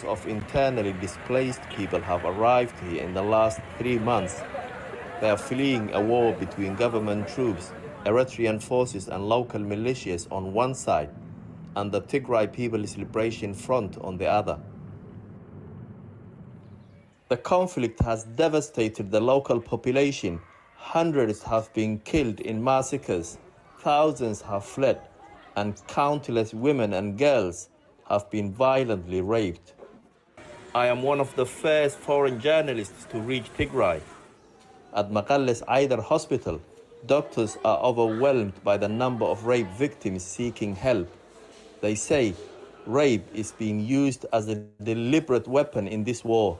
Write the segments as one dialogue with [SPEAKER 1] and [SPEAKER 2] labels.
[SPEAKER 1] of internally displaced people have arrived here in the last 3 months. They are fleeing a war between government troops, Eritrean forces and local militias on one side, and the Tigray People's Liberation Front on the other. The conflict has devastated the local population. Hundreds have been killed in massacres, thousands have fled, and countless women and girls have been violently raped. I am one of the first foreign journalists to reach Tigray. At Maqalle's Aidar Hospital, doctors are overwhelmed by the number of rape victims seeking help. They say rape is being used as a deliberate weapon in this war.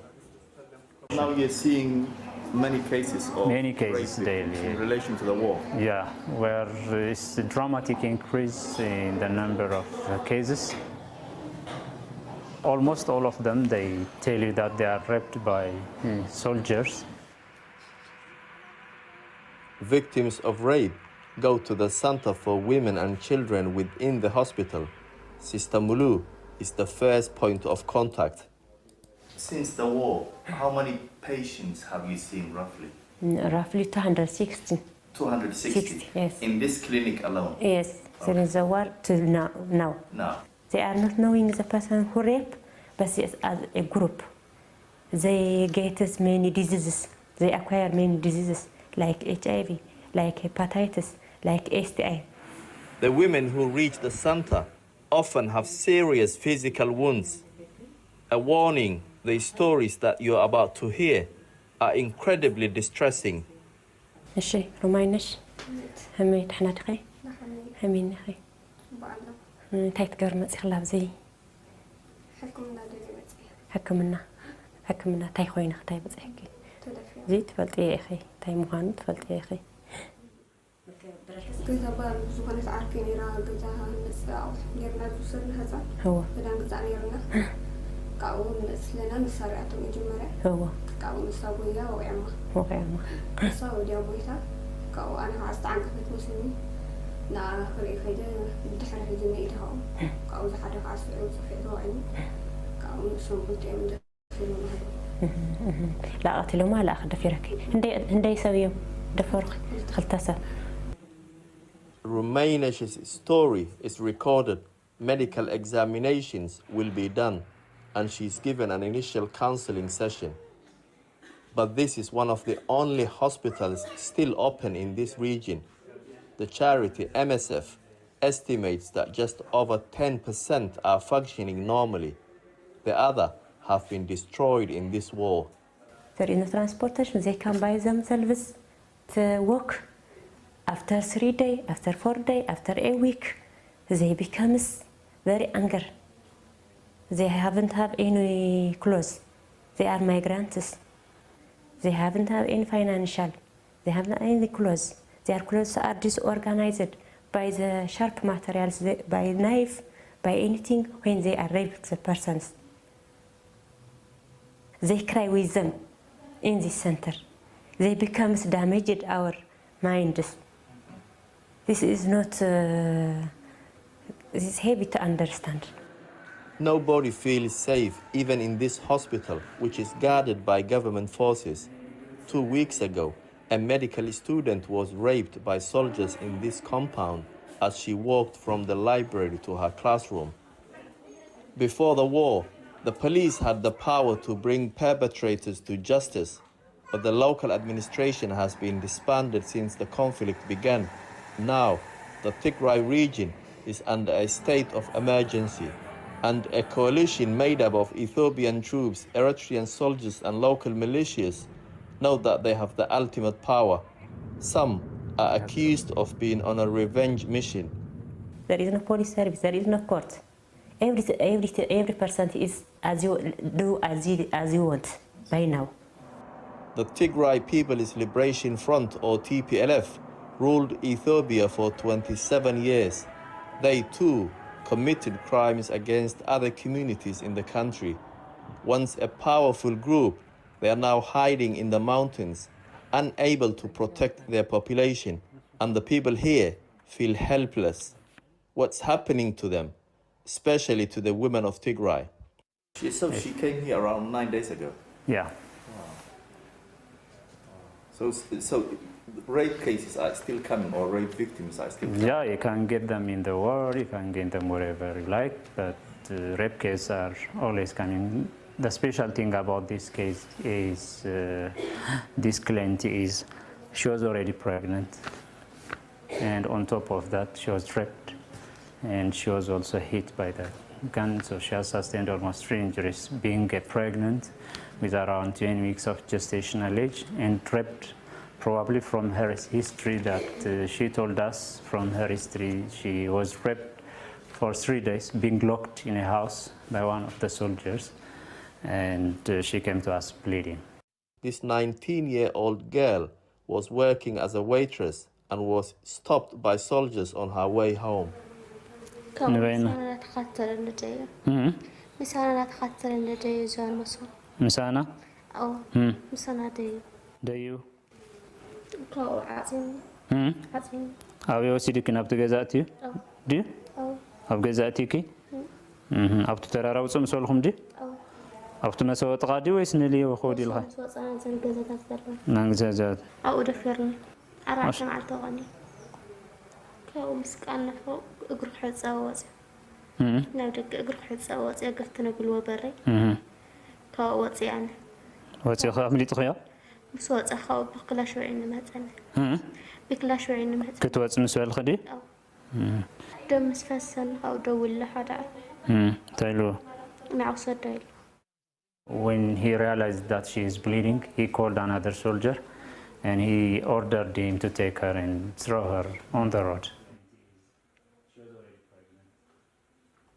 [SPEAKER 1] Now you're seeing many cases of rape
[SPEAKER 2] daily
[SPEAKER 1] in relation to the war.
[SPEAKER 2] Yeah, where it's a dramatic increase in the number of cases. Almost all of them, they tell you that they are raped by soldiers.
[SPEAKER 1] Victims of rape go to the Center for Women and Children within the hospital. Sister Mulu is the first point of contact. Since the war, how many patients have you seen roughly?
[SPEAKER 3] Roughly 260.
[SPEAKER 1] 260?
[SPEAKER 3] Yes.
[SPEAKER 1] In this clinic alone?
[SPEAKER 3] Yes, okay. Since the war till now.
[SPEAKER 1] Now?
[SPEAKER 3] They are not knowing the person who raped, but it's as a group. They get many diseases. They acquire many diseases like HIV, like hepatitis, like STI.
[SPEAKER 1] The women who reach the center often have serious physical wounds. A warning, the stories that you are about to hear are incredibly distressing.
[SPEAKER 3] الشيء رمينش همي تحنا تخي همي نخي تايت قرمت خلاف زي حكمنا تاي خوينا تاي بزحكي زيت فلتي يا اخي تاي مهانت فلتي يا اخي هو
[SPEAKER 4] كاون سلنا نسرعتو مجمرة
[SPEAKER 3] هو
[SPEAKER 4] كاون سابويا وعمة
[SPEAKER 3] وعمة
[SPEAKER 4] ساودي أبويتا كاو أنا عاست عنك في مسلمي نا فريق هيدا متحرك جميع إيدهم كاو زحدا عاست في روعين كاو سنبوتي من
[SPEAKER 3] لا قتلوا ما لا أخذ فرقي هندي يسويهم دفرق خلتصة.
[SPEAKER 1] Rumainesh's story is recorded. Medical examinations will be done, and she's given an initial counseling session. But this is one of the only hospitals still open in this region. The charity MSF estimates that just over 10% are functioning normally. The other have been destroyed in this war.
[SPEAKER 3] There is no transportation. They can buy themselves to work. After 3 days, after 4 days, after a week, they become very angry. They haven't have any clothes. They are migrants. They haven't have any financial. They haven't any clothes. Their clothes are disorganized by the sharp materials, by knife, by anything when they are raped the persons. They cry with them in this center. They become damaged our minds. This is not, this is heavy to understand.
[SPEAKER 1] Nobody feels safe, even in this hospital, which is guarded by government forces. 2 weeks ago, a medical student was raped by soldiers in this compound as she walked from the library to her classroom. Before the war, the police had the power to bring perpetrators to justice, but the local administration has been disbanded since the conflict began. Now, the Tigray region is under a state of emergency, and a coalition made up of Ethiopian troops, Eritrean soldiers and local militias know that they have the ultimate power. Some are accused of being on a revenge mission.
[SPEAKER 3] There is no police service, there is no court. Every person is as you do as you want by now.
[SPEAKER 1] The Tigray People's Liberation Front, or TPLF, ruled Ethiopia for 27 years. They too committed crimes against other communities in the country. Once a powerful group, they are now hiding in the mountains, unable to protect their population, and the people here feel helpless. What's happening to them, especially to the women of Tigray? So she came here around 9 days ago?
[SPEAKER 2] Yeah.
[SPEAKER 1] So rape cases are still coming, or rape victims are still coming?
[SPEAKER 2] Yeah, you can get them in the war, you can get them wherever you like, but rape cases are always coming. The special thing about this case is this client is she was already pregnant, and on top of that she was raped, and she was also hit by the gun, so she has sustained almost 3 injuries being pregnant with around 10 weeks of gestational age, and raped. Probably from her history that she told us, from her history, she was raped for 3 days, being locked in a house by one of the soldiers, and she came to us bleeding.
[SPEAKER 1] This 19-year-old girl was working as a waitress and was stopped by soldiers on her way home.
[SPEAKER 2] مسانا؟ ديو؟ أو يوسيدك نبت جزاتي؟ دي؟ أو جزاتيكي؟ أو ترى روسم سولهم دي؟ أو تمسوا تقادي ويسنلي وخودي لها؟ نعجزات.
[SPEAKER 5] أو دفرني. أراعي مع التواني. كأو مسكان فوق أجرح حد سواسي. نودك أجرح حد سواسي أقفتنا بالوبري. كأو واتي يعني.
[SPEAKER 2] واتي خاملي تخيا؟
[SPEAKER 5] مسوات أخاو بكلا شوي إني مهتنة. بكلا شوي إني مهتنة.
[SPEAKER 2] كتوات مسؤول خدي؟
[SPEAKER 5] دم مسفسن أو دول لحدا.
[SPEAKER 2] تايلو.
[SPEAKER 5] مع صدق.
[SPEAKER 2] When he realized that she is bleeding, he called another soldier, and he ordered him to take her and throw her on the road.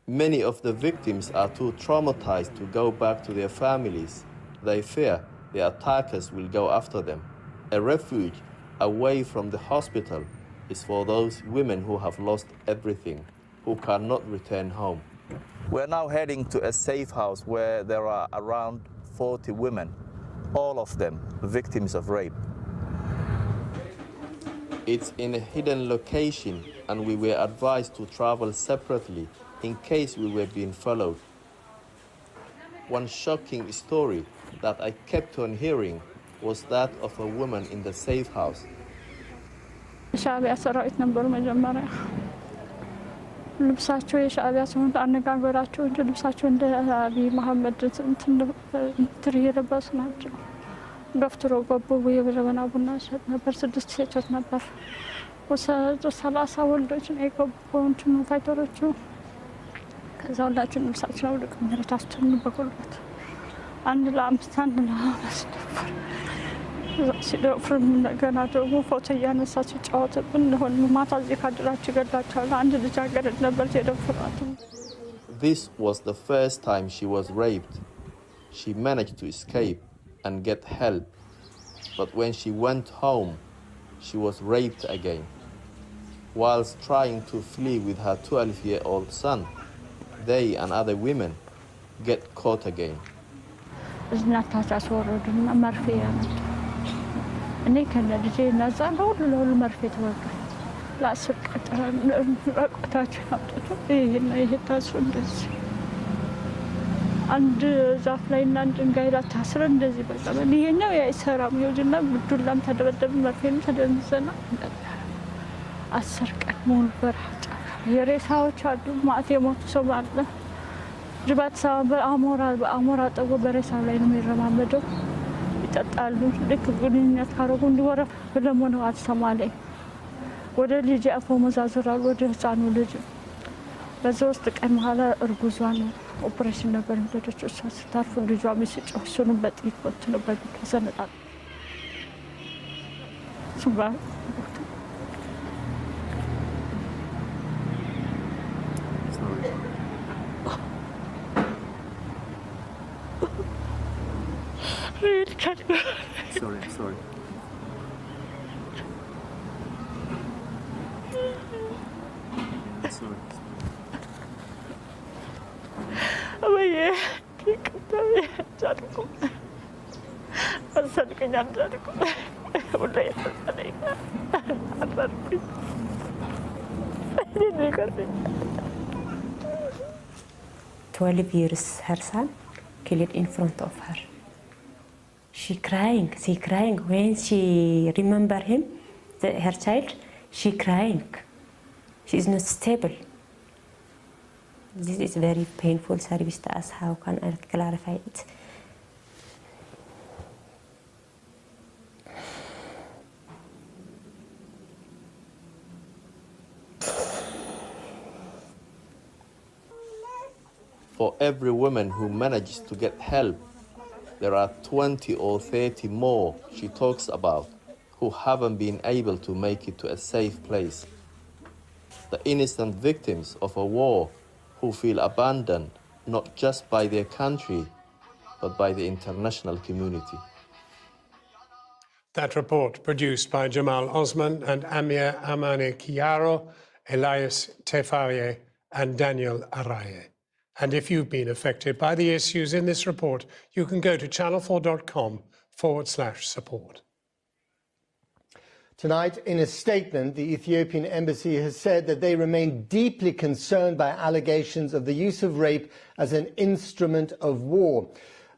[SPEAKER 1] Many of the victims are too traumatized to go back to their families. They fear the attackers will go after them. A refuge away from the hospital is for those women who have lost everything, who cannot return home. We're now heading to a safe house where there are around 40 women, all of them victims of rape. It's in a hidden location, and we were advised to travel separately in case we were being followed. One shocking story that I kept on hearing was that of a woman in the safe house.
[SPEAKER 6] ልብሳቸው የሻዕቢያ ሲሆን አነጋገራቸው እንጂ ልብሳቸው እንደ አብይ መሐመድ እንትን የለበሱ ናቸው። ገፍትሮ ገቡ። የበረበና ቡና ሸጥ ነበር። 6 ሴቶች ነበር። 30 ወንዶች ነው የገቡት ፋይተሮቹ። ከዛ ሁላችን ልብሳቸው ወደ መሬታችን በቁልበት አንድ ለአምስት አንድ ለአምስት ነበር። ሲደፍር ገና ደግሞ ፎቶ እያነሳች ጫወተብን። ለሆነ ማታ እዚህ ካድራችሁ ገዳቻለ አንድ ልጅ አገረድ ነበር የደፈራት።
[SPEAKER 1] This was the first time she was raped. She managed to escape and get help, but when she went home, she was raped again. Whilst trying to flee with her 12-year-old son, they and other women get caught again.
[SPEAKER 6] እናታቸው ወረዱና መርፌ ያመጡ እኔ ከነልጄ ነፃ ነው ለሁሉ መርፌ ተወጋ። ላስቀጣን ለቆታቸው አጥቶ ይሄ ታሱ እንደዚህ አንድ ዛፍ ላይ እና ድንጋይ ላይ ታስረ እንደዚህ በቃ ይሄኛው ያይሰራም ይወድና ዱላም ተደበደብ መርፌም ተደምሰና 10 ቀን ሙሉ በረሃ የሬሳዎች አሉ ማት የሞቱ ሰው አለ። ጅባት በአሞራ ጠጎ በሬሳ ላይ ነው የሚረማመደው። ይጠጣሉ። ልክ ግንኙነት ካረጉ እንዲወረ ለሞነው አትሰማለኝ። ወደ ልጅ አፎመዛዝራሉ ወደ ህፃኑ ልጅ በዛ ውስጥ ቀን በኋላ እርጉዟን ኦፕሬሽን ነበር እንደደች እሷ ስታርፍ ልጇ መስጨው እሱንም በጥይት ወጥቶበት ተሰነጣል። ሱባ
[SPEAKER 1] Sorry.
[SPEAKER 3] Twelve years her son killed in front of her. She crying when she remember him, her child. She crying. She is not stable. This is very painful service to us. How can I clarify it?
[SPEAKER 1] For every woman who manages to get help, there are 20 or 30 more she talks about who haven't been able to make it to a safe place. The innocent victims of a war who feel abandoned not just by their country, but by the international community.
[SPEAKER 7] That report produced by Jamal Osman and Amir Amane-Kiaro, Elias Tefaye and Daniel Araye. And if you've been affected by the issues in this report, you can go to channel4.com/support.
[SPEAKER 8] Tonight, in a statement, the Ethiopian embassy has said that they remain deeply concerned by allegations of the use of rape as an instrument of war.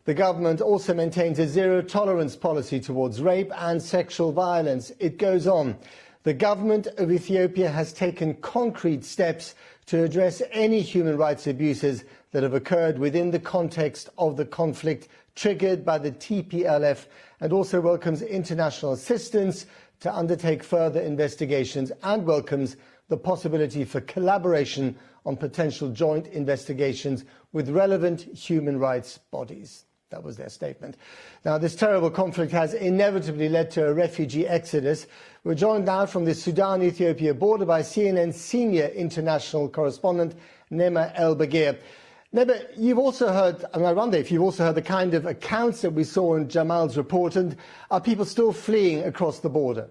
[SPEAKER 8] The government also maintains a zero-tolerance policy towards rape and sexual violence. It goes on. The government of Ethiopia has taken concrete steps to address any human rights abuses that have occurred within the context of the conflict triggered by the TPLF, and also welcomes international assistance to undertake further investigations, and welcomes the possibility for collaboration on potential joint investigations with relevant human rights bodies. That was their statement. Now, this terrible conflict has inevitably led to a refugee exodus. We're joined now from the Sudan-Ethiopia border by CNN senior international correspondent Nema El-Bagir. Nema, you've also heard, I wonder if you've also heard the kind of accounts that we saw in Jamal's report, and are people still fleeing across the border?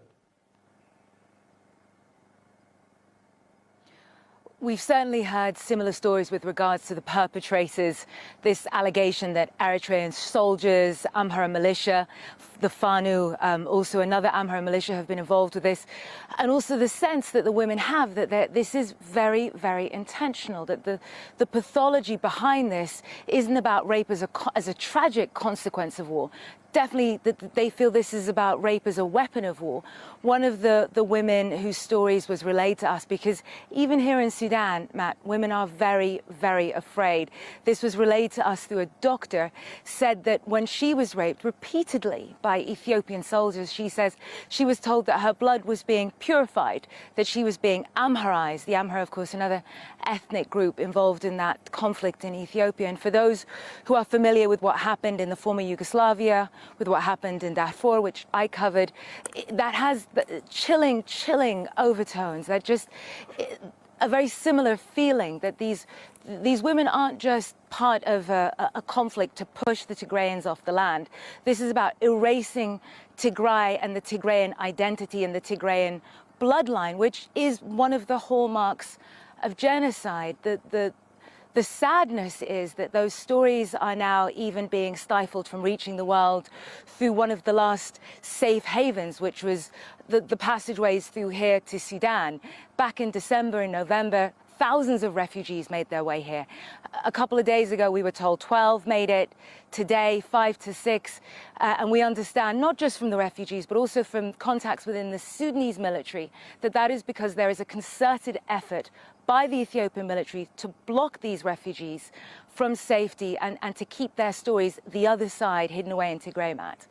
[SPEAKER 9] We've certainly heard similar stories with regards to the perpetrators. This allegation that Eritrean soldiers, Amhara militia, the Fanu, also another Amhara militia have been involved with this. And also the sense that the women have that this is very, very intentional, that the pathology behind this isn't about rape as a tragic consequence of war. Definitely that they feel this is about rape as a weapon of war. One of the women whose stories was relayed to us, because even here in Sudan, Matt, women are very, very afraid. This was relayed to us through a doctor, said that when she was raped repeatedly by Ethiopian soldiers, she says she was told that her blood was being purified, that she was being Amharized. The Amhara, of course, another ethnic group involved in that conflict in Ethiopia. And for those who are familiar with what happened in the former Yugoslavia, with what happened in Darfur, which I covered, that has chilling overtones, that just a very similar feeling that these women aren't just part of a conflict to push the Tigrayans off the land. This is about erasing Tigray and the Tigrayan identity and the Tigrayan bloodline, which is one of the hallmarks of genocide. The sadness is that those stories are now even being stifled from reaching the world through one of the last safe havens, which was the passageways through here to Sudan. Back in December and November, thousands of refugees made their way here. A couple of days ago, we were told 12 made it. Today, 5 to 6. And we understand, not just from the refugees, but also from contacts within the Sudanese military, that is because there is a concerted effort by the Ethiopian military to block these refugees from safety and to keep their stories, the other side, hidden away in Tigray, Matt.